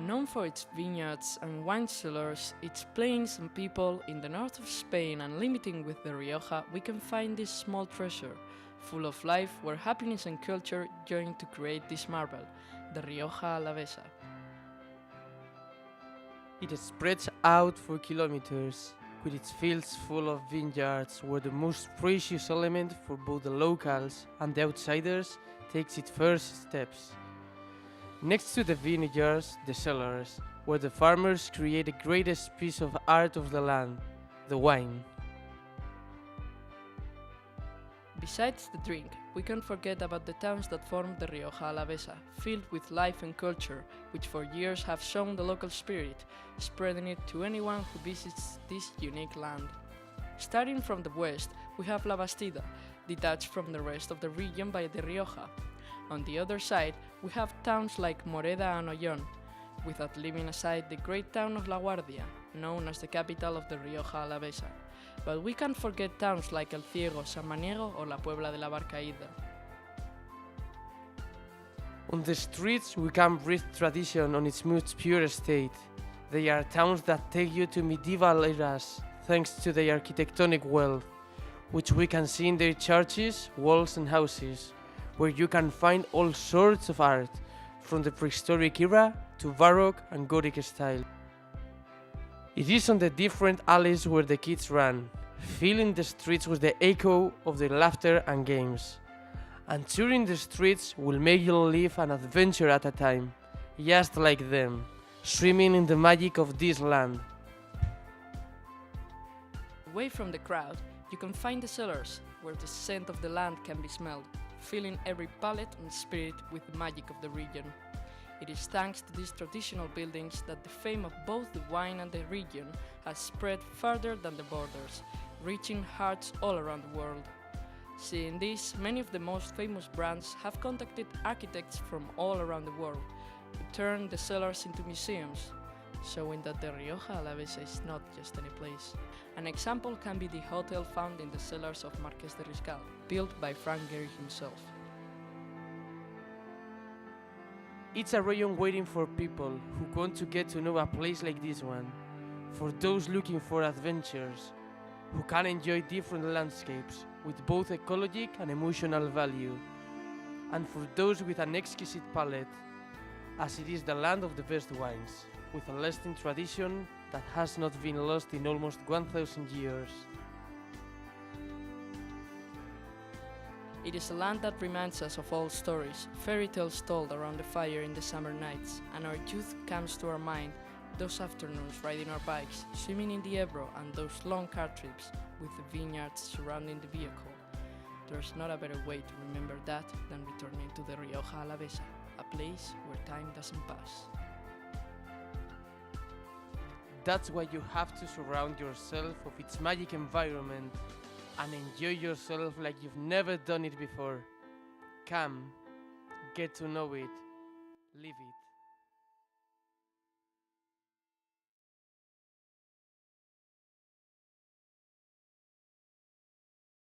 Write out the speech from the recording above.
Known for its vineyards and wine cellars, its plains and people in the north of Spain and limiting with the Rioja, we can find this small treasure, full of life where happiness and culture join to create this marvel, the Rioja Alavesa. It spreads out for kilometers, with its fields full of vineyards where the most precious element for both the locals and the outsiders takes its first steps. Next to the vineyards, the cellars, where the farmers create the greatest piece of art of the land, the wine. Besides the drink, we can't forget about the towns that form the Rioja Alavesa, filled with life and culture, which for years have shown the local spirit, spreading it to anyone who visits this unique land. Starting from the west, we have La Bastida, detached from the rest of the region by the Rioja. On the other side, we have towns like Moreda and Ollón, without leaving aside the great town of La Guardia, known as the capital of the Rioja Alavesa. But we can't forget towns like El Ciego, San Maniego or La Puebla de la Barca either. On the streets, we can breathe tradition on its most pure state. They are towns that take you to medieval eras, thanks to their architectonic wealth, which we can see in their churches, walls and houses, where you can find all sorts of art, from the prehistoric era to Baroque and Gothic style. It is on the different alleys where the kids run, filling the streets with the echo of their laughter and games. And touring the streets will make you live an adventure at a time, just like them, swimming in the magic of this land. Away from the crowd, you can find the cellars, where the scent of the land can be smelled, filling every palate and spirit with the magic of the region. It is thanks to these traditional buildings that the fame of both the wine and the region has spread further than the borders, reaching hearts all around the world. Seeing this, many of the most famous brands have contacted architects from all around the world to turn the cellars into museums, showing that the Rioja Alavesa is not just any place. An example can be the hotel found in the cellars of Marqués de Riscal, built by Frank Gehry himself. It's a region waiting for people who want to get to know a place like this one, for those looking for adventures, who can enjoy different landscapes with both ecologic and emotional value, and for those with an exquisite palate, as it is the land of the best wines, with a lasting tradition that has not been lost in almost 1,000 years. It is a land that reminds us of old stories, fairy tales told around the fire in the summer nights, and our youth comes to our mind, those afternoons riding our bikes, swimming in the Ebro, and those long car trips with the vineyards surrounding the vehicle. There's not a better way to remember that than returning to the Rioja Alavesa, a place where time doesn't pass. That's why you have to surround yourself of its magic environment and enjoy yourself like you've never done it before. Come, get to know it, live it.